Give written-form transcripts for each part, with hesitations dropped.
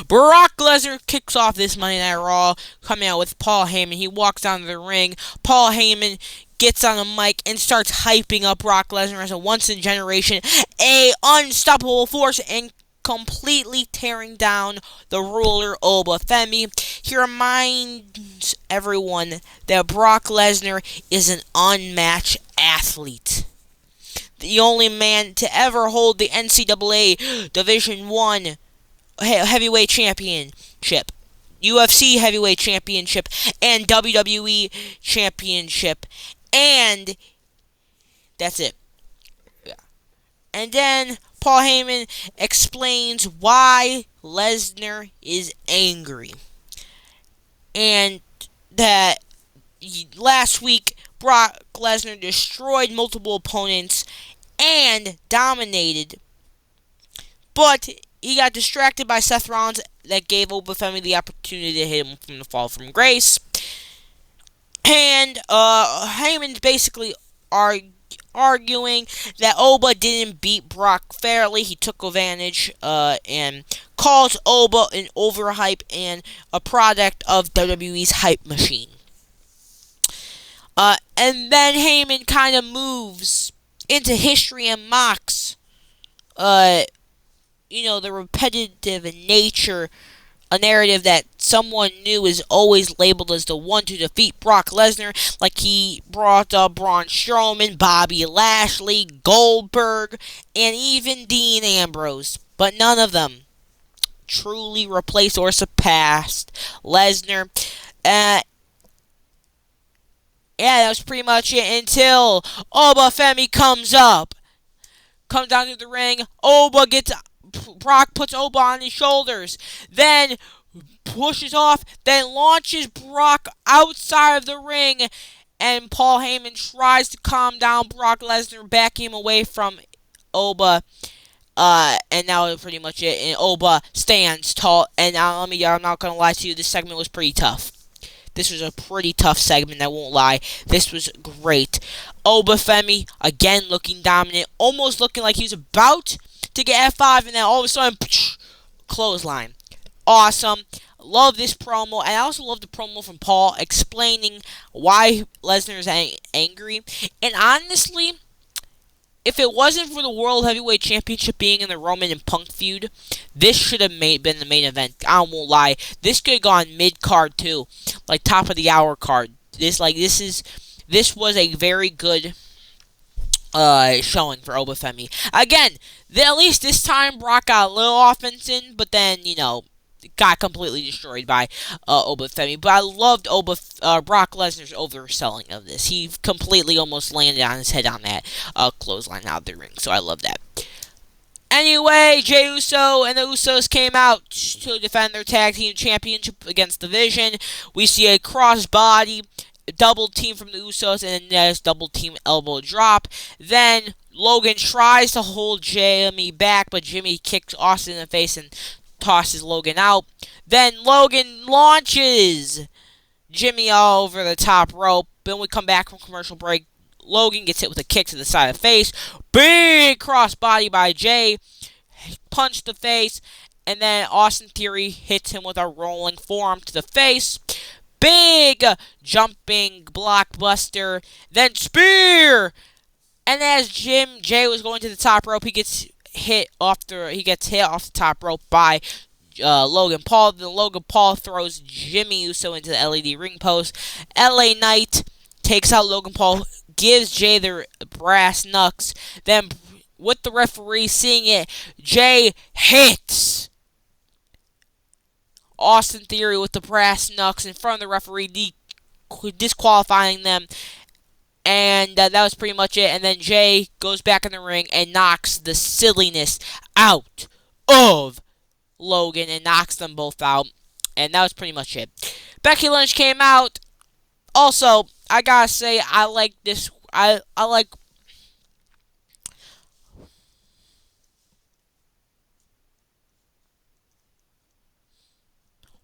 Brock Lesnar kicks off this Monday Night Raw, coming out with Paul Heyman. He walks down to the ring. Paul Heyman gets on the mic and starts hyping up Brock Lesnar as a once-in-a-generation, a unstoppable force, and completely tearing down the ruler Obafemi. He reminds everyone that Brock Lesnar is an unmatched athlete. The only man to ever hold the NCAA Division I Heavyweight Championship, UFC Heavyweight Championship, and WWE Championship. And that's it. Yeah. And then Paul Heyman explains why Lesnar is angry. And that last week, Brock Lesnar destroyed multiple opponents and dominated. But he got distracted by Seth Rollins that gave Obafemi the opportunity to hit him from the fall from grace. And Heyman's basically arguing that Oba didn't beat Brock fairly. He took advantage and calls Oba an overhype and a product of WWE's hype machine. And then Heyman kind of moves into history and mocks, the repetitive nature, a narrative that someone new is always labeled as the one to defeat Brock Lesnar, like he brought up Braun Strowman, Bobby Lashley, Goldberg, and even Dean Ambrose. But none of them truly replaced or surpassed Lesnar. That was pretty much it until Obafemi comes down to the ring. Brock puts Oba on his shoulders, then pushes off, then launches Brock outside of the ring, and Paul Heyman tries to calm down Brock Lesnar, back him away from Oba, and that was pretty much it, and Oba stands tall, and I'm not gonna lie to you, this segment was pretty tough. This was a pretty tough segment, I won't lie. This was great. Obafemi, again, looking dominant, almost looking like he was about to get F5, and then all of a sudden, clothesline. Awesome. Love this promo, and I also love the promo from Paul explaining why Lesnar is angry. And honestly, if it wasn't for the World Heavyweight Championship being in the Roman and Punk feud, this should have been the main event. I won't lie. This could have gone mid-card too, like top of the hour card. This was a very good showing for Obafemi. Again, at least this time Brock got a little offense in, but then got completely destroyed by Obafemi. But I loved Brock Lesnar's overselling of this. He completely almost landed on his head on that clothesline out of the ring. So I love that. Anyway, Jey Uso and the Usos came out to defend their tag team championship against The Vision. We see a crossbody double team from the Usos, and then there's double team elbow drop. Then Logan tries to hold Jimmy back, but Jimmy kicks Austin in the face and tosses Logan out. Then Logan launches Jimmy all over the top rope. Then we come back from commercial break. Logan gets hit with a kick to the side of the face. Big crossbody by Jay. Punch the face. And then Austin Theory hits him with a rolling forearm to the face. Big jumping blockbuster. Then spear. And as Jay was going to the top rope, he gets hit off the top rope by Logan Paul. Then Logan Paul throws Jimmy Uso into the LED ring post. LA Knight takes out Logan Paul, gives Jay the brass knucks. Then, with the referee seeing it, Jay hits Austin Theory with the brass knucks in front of the referee, disqualifying them. And that was pretty much it. And then Jay goes back in the ring and knocks the silliness out of Logan and knocks them both out. And that was pretty much it. Becky Lynch came out. Also, I gotta say, I like this. I like.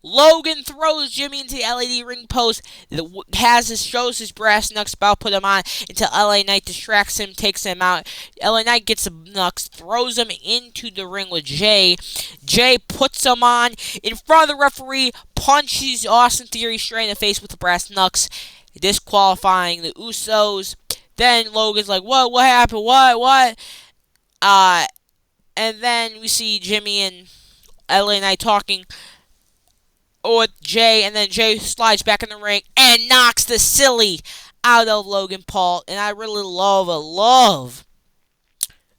Logan throws Jimmy into the LED ring post, shows his brass knucks, about to put him on until LA Knight distracts him, takes him out. LA Knight gets the knucks, throws him into the ring with Jay. Jay puts him on in front of the referee, punches Austin Theory straight in the face with the brass knucks, disqualifying the Usos. Then Logan's like, what happened? What? And then we see Jimmy and LA Knight talking with Jay, and then Jay slides back in the ring and knocks the silly out of Logan Paul. And I really love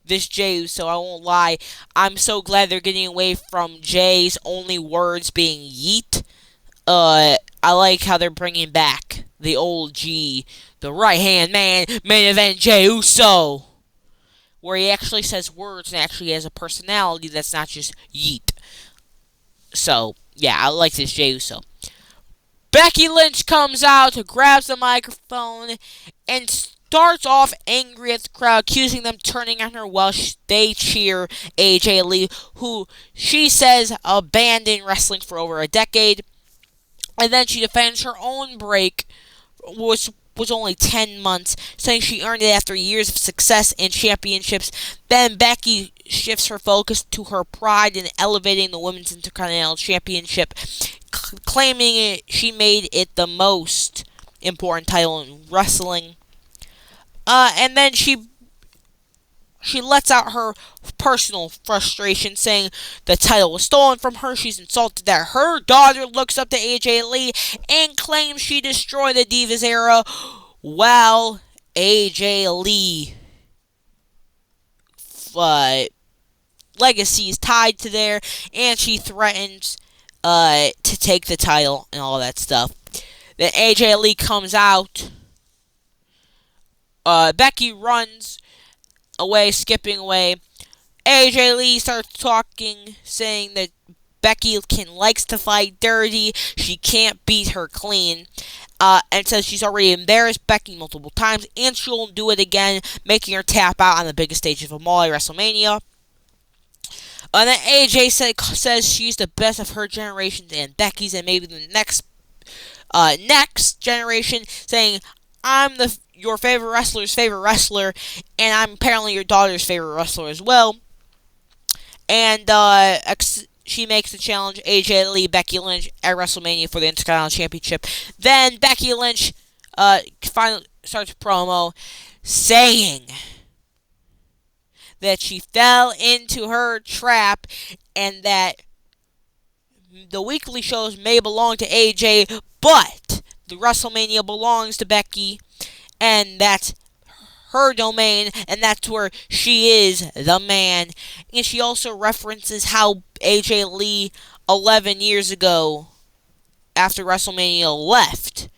this Jay, so I won't lie. I'm so glad they're getting away from Jay's only words being yeet. I like how they're bringing back the old G, the right-hand man, main event Jey Uso, where he actually says words and actually has a personality that's not just yeet. So, yeah, I like this Jey Uso. Becky Lynch comes out, grabs the microphone, and starts off angry at the crowd, accusing them of turning on her while they cheer AJ Lee, who she says abandoned wrestling for over a decade. And then she defends her own break, which was only 10 months, saying she earned it after years of success and championships. Then Becky shifts her focus to her pride in elevating the Women's Intercontinental Championship, claiming she made it the most important title in wrestling. And then she lets out her personal frustration, saying the title was stolen from her. She's insulted that her daughter looks up to AJ Lee and claims she destroyed the Divas era. Well, AJ Lee legacy is tied to there, and she threatens to take the title and all that stuff. Then AJ Lee comes out. Becky runs away, skipping away. AJ Lee starts talking, saying that Becky likes to fight dirty. She can't beat her clean. And says she's already embarrassed Becky multiple times, and she'll do it again, making her tap out on the biggest stage of them all, Wrestlemania. And then AJ says she's the best of her generation and Becky's, and maybe the next generation, saying, I'm your favorite wrestler's favorite wrestler, and I'm apparently your daughter's favorite wrestler as well. And she makes the challenge, AJ Lee, Becky Lynch, at WrestleMania for the Intercontinental Championship. Then Becky Lynch finally starts a promo saying that she fell into her trap and that the weekly shows may belong to AJ, but the WrestleMania belongs to Becky, and that's her domain, and that's where she is the man. And she also references how AJ Lee 11 years ago, after WrestleMania, left.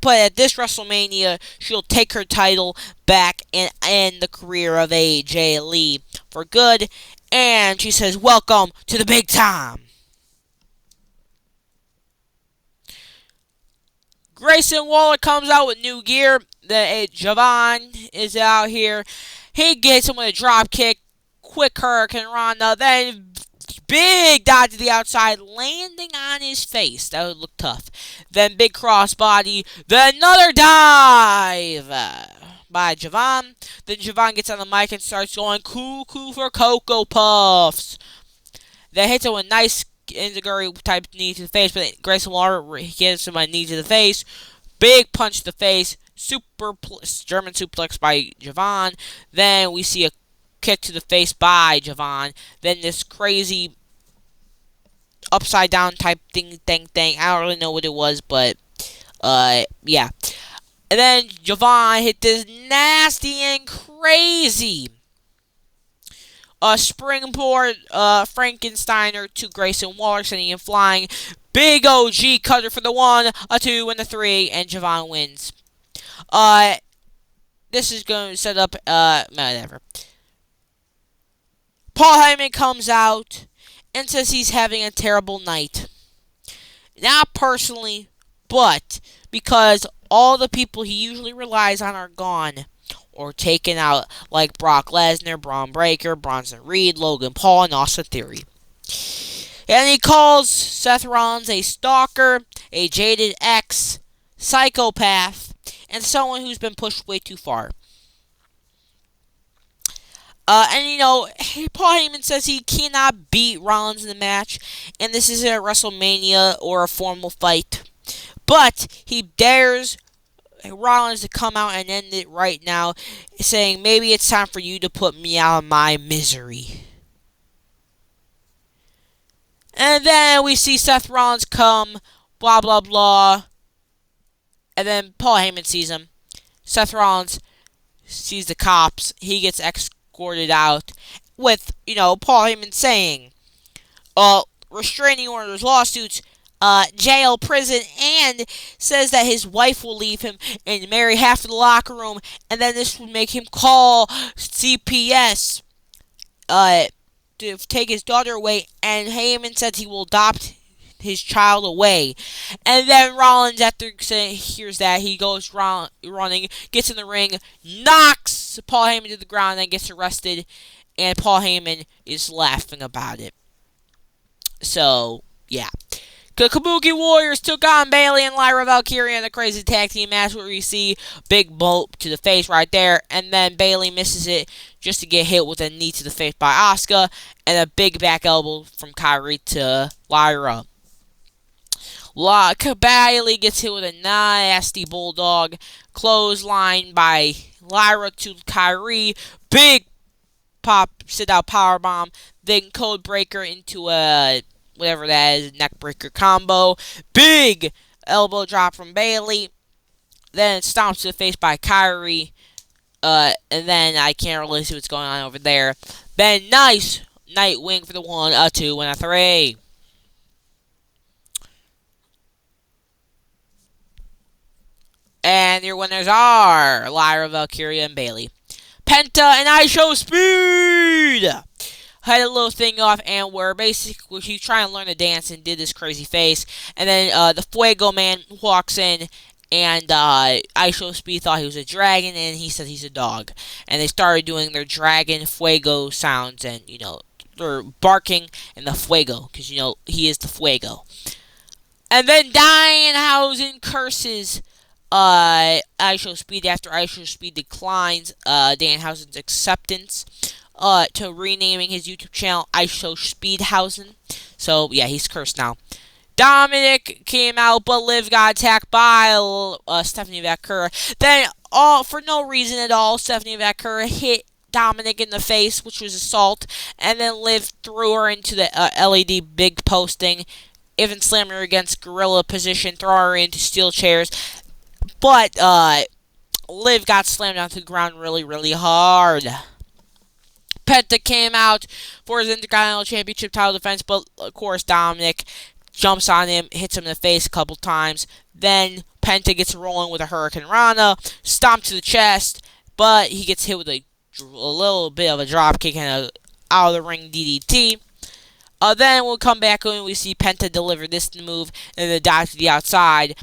But at this WrestleMania, she'll take her title back and end the career of AJ Lee for good. And she says, welcome to the big time. Grayson Waller comes out with new gear. Javon is out here. He gets him with a drop kick. Quick Hurricane Rana. Then big dodge to the outside, landing on his face. That would look tough. Then big crossbody. Then another dive by Javon. Then Javon gets on the mic and starts going cool for Cocoa Puffs. Then hits him with a nice Enziguri type knee to the face, but Grayson Waller gives him a knee to the face. Big punch to the face. German suplex by Javon. Then we see a kick to the face by Javon. Then this crazy upside down type thing. I don't really know what it was, but yeah. And then Javon hit this nasty and crazy springboard Frankensteiner to Grayson Waller, sending him flying. Big OG cutter for the 1, a 2, and the 3, and Javon wins. This is going to set up, whatever. Paul Heyman comes out and says he's having a terrible night. Not personally, but because all the people he usually relies on are gone or taken out, like Brock Lesnar, Braun Breaker, Bronson Reed, Logan Paul, and Austin Theory. And he calls Seth Rollins a stalker, a jaded ex, psychopath, and someone who's been pushed way too far. Paul Heyman says he cannot beat Rollins in the match, and this isn't a WrestleMania or a formal fight. But he dares Rollins to come out and end it right now, saying, maybe it's time for you to put me out of my misery. And then we see Seth Rollins come, blah, blah, blah. And then Paul Heyman sees him. Seth Rollins sees the cops. He gets escorted out with, Paul Heyman saying, restraining orders, lawsuits, jail, prison, and says that his wife will leave him and marry half of the locker room, and then this would make him call CPS to take his daughter away, and Heyman says he will adopt his child away. And then Rollins, after hears that, he goes running, gets in the ring, knocks Paul Heyman to the ground, and then gets arrested, and Paul Heyman is laughing about it. So, yeah. The Kabuki Warriors took on Bayley and Lyra Valkyria in the crazy tag team match, where we see big bolt to the face right there, and then Bayley misses it just to get hit with a knee to the face by Asuka, and a big back elbow from Kyrie to Lyra. Bayley gets hit with a nasty bulldog clothesline by Lyra to Kyrie, big pop sit-out powerbomb, then code breaker into a whatever that is, neckbreaker combo. Big elbow drop from Bayley. Then stomps to the face by Kyrie. And then I can't really see what's going on over there. Then nice Nightwing for the 1, a 2, and a 3. And your winners are Lyra, Valkyria, and Bayley. Penta and I Show Speed had a little thing off, and where basically he's trying to learn to dance and did this crazy face, and then the Fuego Man walks in, and I Show Speed thought he was a dragon, and he said he's a dog, and they started doing their dragon Fuego sounds, and they're barking and the Fuego, because he is the Fuego. And then Danhausen curses I Show Speed after I Show Speed declines Danhausen's acceptance to renaming his YouTube channel I Show Speedhausen. So, yeah, he's cursed now. Dominic came out, but Liv got attacked by Stephanie Vaquera. Then, for no reason at all, Stephanie Vaquera hit Dominic in the face, which was assault, and then Liv threw her into the LED big posting, even slammed her against gorilla position, throw her into steel chairs. But Liv got slammed onto the ground really, really hard. Penta came out for his Intercontinental Championship title defense, but of course Dominic jumps on him, hits him in the face a couple times. Then Penta gets rolling with a Hurricane Rana, stomp to the chest, but he gets hit with a little bit of a drop kick and a out of the ring DDT. Then we'll come back and we see Penta deliver this move and then dive to the outside.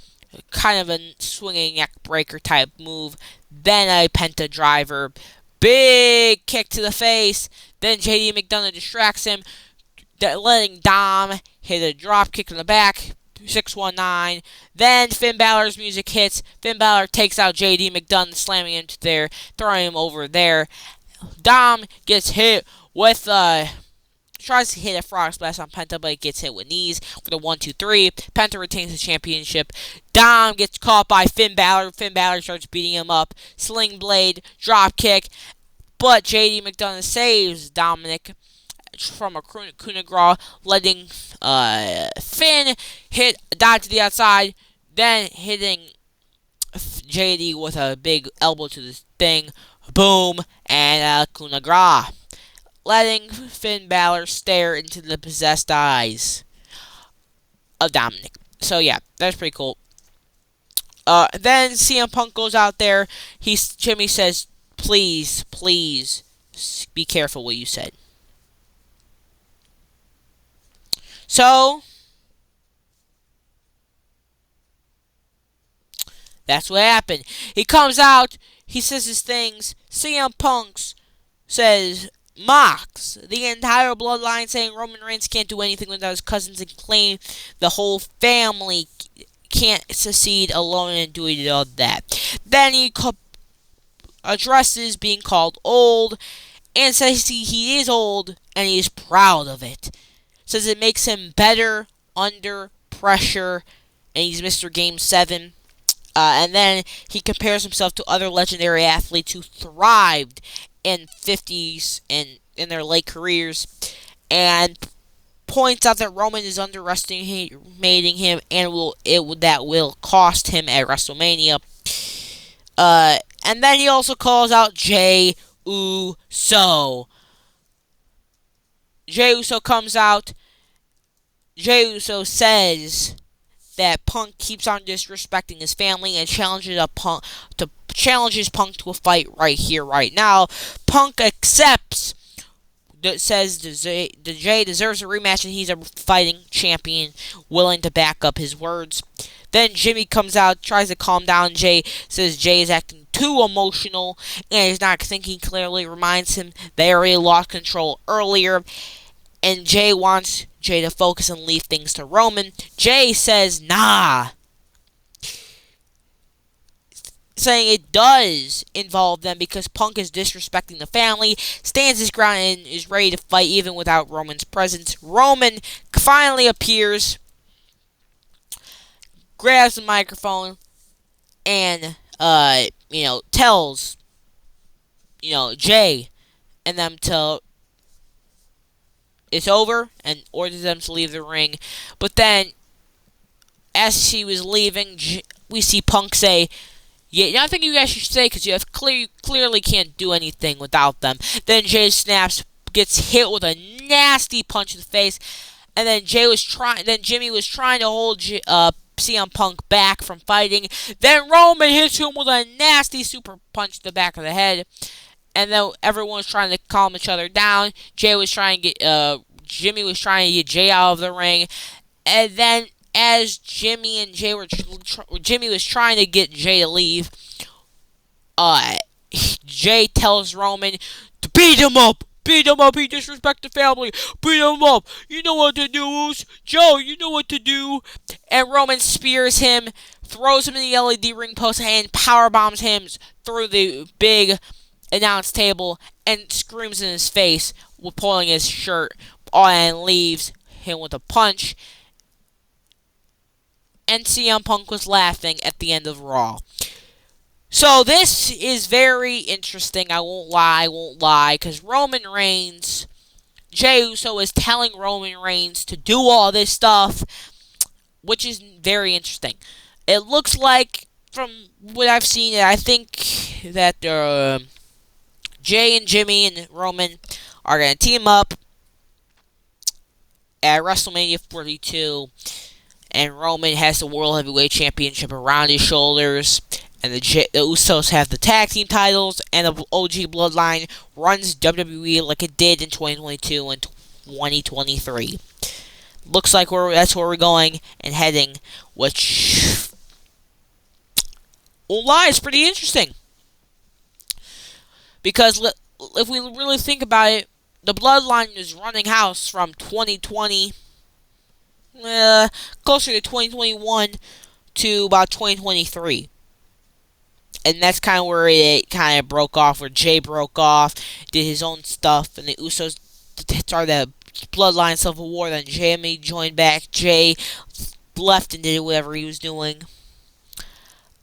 Kind of a swinging neck breaker type move. Then a Penta driver. Big kick to the face. Then JD McDonough distracts him, letting Dom hit a drop kick in the back. 619. Then Finn Balor's music hits. Finn Balor takes out JD McDonough, slamming him to there, throwing him over there. Dom gets hit with tries to hit a frog splash on Penta, but it gets hit with knees for the 1-2-3. Penta retains the championship. Dom gets caught by Finn Balor. Finn Balor starts beating him up. Sling blade, drop kick, but JD McDonough saves Dominic from a coup de grace, letting Finn dive to the outside, then hitting JD with a big elbow to the thing. Boom, and a coup de grace, letting Finn Balor stare into the possessed eyes of Dominic. So yeah, that's pretty cool. Then CM Punk goes out there. Jimmy says, please be careful what you said. So that's what happened. He comes out, he says his things. CM Punk says, mocks the entire bloodline, saying Roman Reigns can't do anything without his cousins and claim the whole family can't succeed alone in doing all that. Then he addresses being called old and says he is old and he is proud of it. Says it makes him better under pressure and he's Mr. Game 7. And then he compares himself to other legendary athletes who thrived in 50s and in their late careers, and points out that Roman is underestimating him and that will cost him at WrestleMania. And then he also calls out Jey Uso. Jey Uso comes out. Jey Uso says that Punk keeps on disrespecting his family and challenges Punk to a fight right here, right now. Punk accepts, says Jey deserves a rematch and he's a fighting champion, willing to back up his words. Then Jimmy comes out, tries to calm down Jey, says Jey is acting too emotional and is not thinking clearly, reminds him they already lost control earlier, and Jey wants Jey to focus and leave things to Roman. Jey says nah, saying it does involve them because Punk is disrespecting the family, stands his ground and is ready to fight even without Roman's presence. Roman finally appears, grabs the microphone, and tells Jey and them to it's over and orders them to leave the ring. But then, as she was leaving, we see Punk say, "Yeah, I think you guys should stay because you clearly can't do anything without them." Then Jey snaps, gets hit with a nasty punch in the face, and then Jimmy was trying to hold CM Punk back from fighting. Then Roman hits him with a nasty super punch to the back of the head. And then everyone was trying to calm each other down. Jimmy was trying to get Jey out of the ring. And then as Jimmy was trying to get Jey to leave, Jey tells Roman to beat him up. Beat him up, he disrespects the family. Beat him up. You know what to do, Joe, you know what to do. And Roman spears him, throws him in the LED ring post, and powerbombs him through the big announce table and screams in his face with pulling his shirt and leaves him with a punch. And CM Punk was laughing at the end of Raw. So this is very interesting, I won't lie, because Roman Reigns, Jey Uso is telling Roman Reigns to do all this stuff, which is very interesting. It looks like, from what I've seen, I think that Jey and Jimmy and Roman are going to team up at WrestleMania 42, and Roman has the World Heavyweight Championship around his shoulders, and the Usos have the tag team titles, and the OG Bloodline runs WWE like it did in 2022 and 2023. Looks like that's where we're going and heading, which won't lie, it's pretty interesting. Because if we really think about it, the Bloodline is running house from 2020, closer to 2021 to about 2023. And that's kind of where it kind of broke off, where Jey broke off, did his own stuff, and the Usos started the Bloodline Civil War. Then Jimmy joined back. Jey left and did whatever he was doing.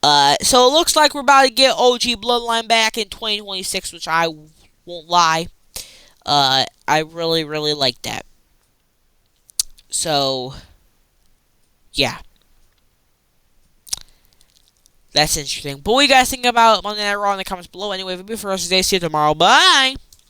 So it looks like we're about to get OG Bloodline back in 2026, which I won't lie. I really, really like that. So, yeah. That's interesting. But what you guys think about Monday Night Raw in the comments below. Anyway, if you for us today, see you tomorrow. Bye!